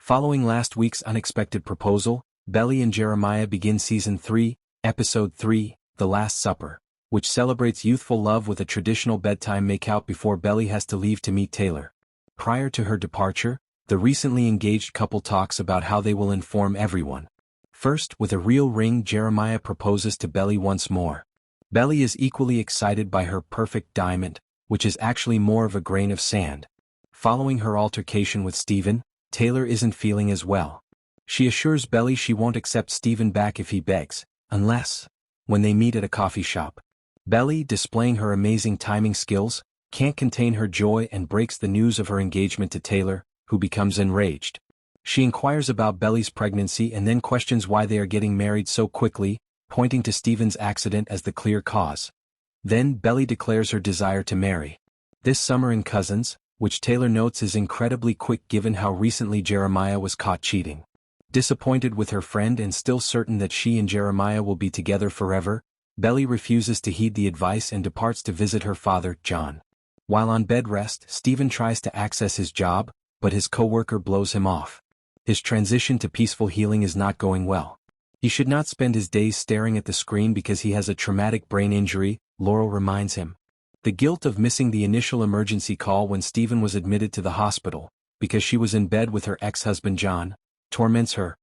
Following last week's unexpected proposal, Belly and Jeremiah begin Season 3, Episode 3, The Last Supper, which celebrates youthful love with a traditional bedtime makeout before Belly has to leave to meet Taylor. Prior to her departure, the recently engaged couple talks about how they will inform everyone. First, with a real ring, Jeremiah proposes to Belly once more. Belly is equally excited by her perfect diamond, which is actually more of a grain of sand. Following her altercation with Steven, Taylor isn't feeling as well. She assures Belly she won't accept Steven back if he begs, unless, when they meet at a coffee shop. Belly, displaying her amazing timing skills, can't contain her joy and breaks the news of her engagement to Taylor, who becomes enraged. She inquires about Belly's pregnancy and then questions why they are getting married so quickly, pointing to Steven's accident as the clear cause. Then Belly declares her desire to marry. This summer in Cousins, which Taylor notes is incredibly quick given how recently Jeremiah was caught cheating. Disappointed with her friend and still certain that she and Jeremiah will be together forever, Belly refuses to heed the advice and departs to visit her father, John. While on bed rest, Steven tries to access his job, but his co-worker blows him off. His transition to peaceful healing is not going well. He should not spend his days staring at the screen because he has a traumatic brain injury, Laurel reminds him. The guilt of missing the initial emergency call when Steven was admitted to the hospital, because she was in bed with her ex-husband John, torments her.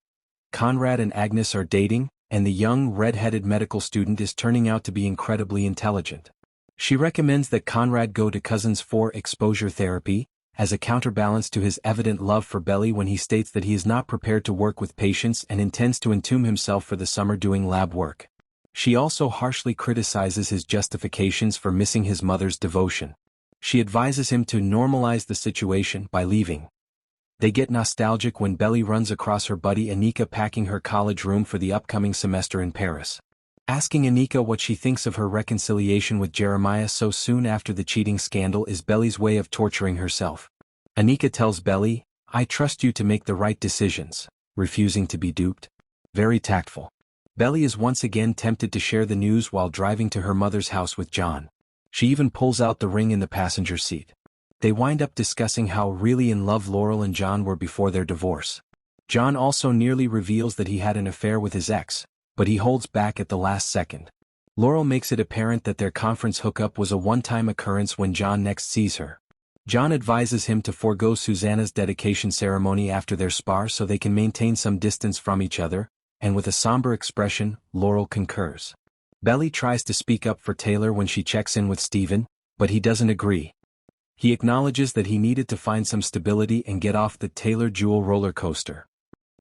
Conrad and Agnes are dating, and the young red-headed medical student is turning out to be incredibly intelligent. She recommends that Conrad go to Cousins for exposure therapy, as a counterbalance to his evident love for Belly when he states that he is not prepared to work with patients and intends to entomb himself for the summer doing lab work. She also harshly criticizes his justifications for missing his mother's devotion. She advises him to normalize the situation by leaving. They get nostalgic when Belly runs across her buddy Anika packing her college room for the upcoming semester in Paris. Asking Anika what she thinks of her reconciliation with Jeremiah so soon after the cheating scandal is Belly's way of torturing herself. Anika tells Belly, "I trust you to make the right decisions," refusing to be duped. Very tactful. Belly is once again tempted to share the news while driving to her mother's house with John. She even pulls out the ring in the passenger seat. They wind up discussing how really in love Laurel and John were before their divorce. John also nearly reveals that he had an affair with his ex, but he holds back at the last second. Laurel makes it apparent that their conference hookup was a one-time occurrence when John next sees her. John advises him to forego Susanna's dedication ceremony after their spar so they can maintain some distance from each other, and with a somber expression, Laurel concurs. Belly tries to speak up for Taylor when she checks in with Steven, but he doesn't agree. He acknowledges that he needed to find some stability and get off the Taylor Jewel roller coaster.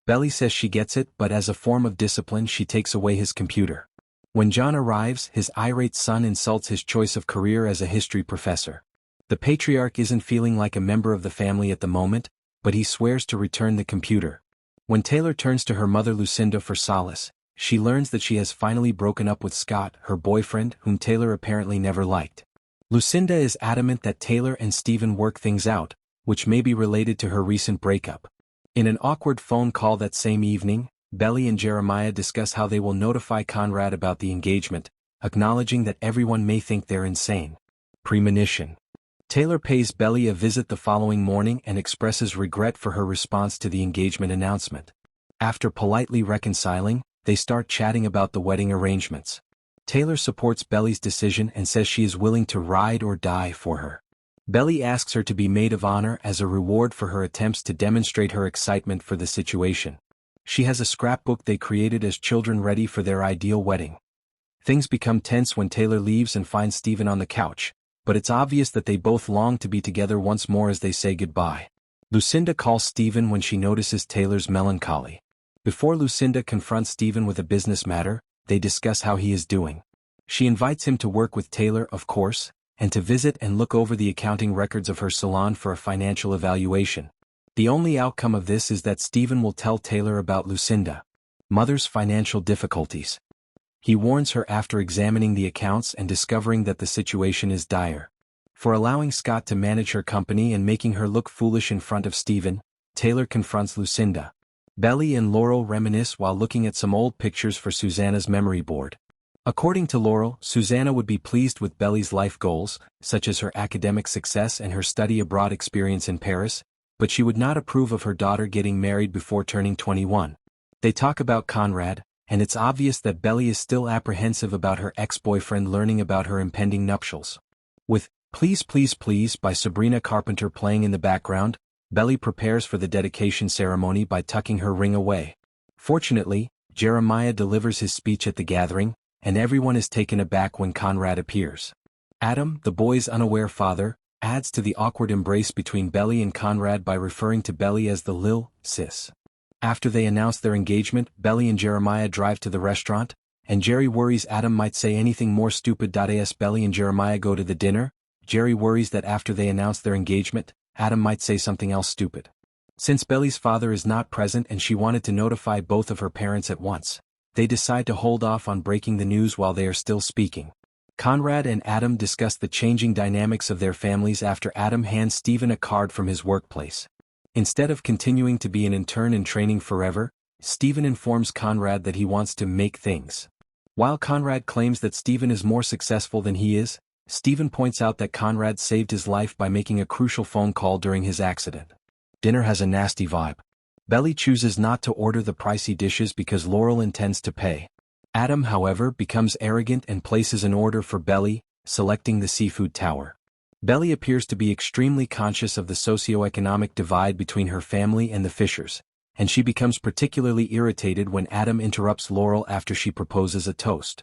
Belly says she gets it, but as a form of discipline she takes away his computer. When John arrives, his irate son insults his choice of career as a history professor. The patriarch isn't feeling like a member of the family at the moment, but he swears to return the computer. When Taylor turns to her mother Lucinda for solace, she learns that she has finally broken up with Scott, her boyfriend, whom Taylor apparently never liked. Lucinda is adamant that Taylor and Steven work things out, which may be related to her recent breakup. In an awkward phone call that same evening, Belly and Jeremiah discuss how they will notify Conrad about the engagement, acknowledging that everyone may think they're insane. Premonition. Taylor pays Belly a visit the following morning and expresses regret for her response to the engagement announcement. After politely reconciling, they start chatting about the wedding arrangements. Taylor supports Belly's decision and says she is willing to ride or die for her. Belly asks her to be maid of honor as a reward for her attempts to demonstrate her excitement for the situation. She has a scrapbook they created as children ready for their ideal wedding. Things become tense when Taylor leaves and finds Steven on the couch, but it's obvious that they both long to be together once more as they say goodbye. Lucinda calls Steven when she notices Taylor's melancholy. Before Lucinda confronts Steven with a business matter, they discuss how he is doing. She invites him to work with Taylor, of course, and to visit and look over the accounting records of her salon for a financial evaluation. The only outcome of this is that Steven will tell Taylor about Lucinda's mother's financial difficulties. He warns her after examining the accounts and discovering that the situation is dire. For allowing Scott to manage her company and making her look foolish in front of Steven, Taylor confronts Lucinda. Belly and Laurel reminisce while looking at some old pictures for Susanna's memory board. According to Laurel, Susanna would be pleased with Belly's life goals, such as her academic success and her study abroad experience in Paris, but she would not approve of her daughter getting married before turning 21. They talk about Conrad, and it's obvious that Belly is still apprehensive about her ex-boyfriend learning about her impending nuptials. With Please Please Please by Sabrina Carpenter playing in the background, Belly prepares for the dedication ceremony by tucking her ring away. Fortunately, Jeremiah delivers his speech at the gathering, and everyone is taken aback when Conrad appears. Adam, the boy's unaware father, adds to the awkward embrace between Belly and Conrad by referring to Belly as the Lil Sis. After they announce their engagement, Belly and Jeremiah drive to the restaurant, and Jere worries Adam might say anything more stupid. As Belly and Jeremiah go to the dinner, Jere worries that after they announce their engagement, Adam might say something else stupid. Since Belly's father is not present and she wanted to notify both of her parents at once, they decide to hold off on breaking the news while they are still speaking. Conrad and Adam discuss the changing dynamics of their families after Adam hands Steven a card from his workplace. Instead of continuing to be an intern in training forever, Steven informs Conrad that he wants to make things. While Conrad claims that Steven is more successful than he is, Steven points out that Conrad saved his life by making a crucial phone call during his accident. Dinner has a nasty vibe. Belly chooses not to order the pricey dishes because Laurel intends to pay. Adam, however, becomes arrogant and places an order for Belly, selecting the seafood tower. Belly appears to be extremely conscious of the socioeconomic divide between her family and the Fishers, and she becomes particularly irritated when Adam interrupts Laurel after she proposes a toast.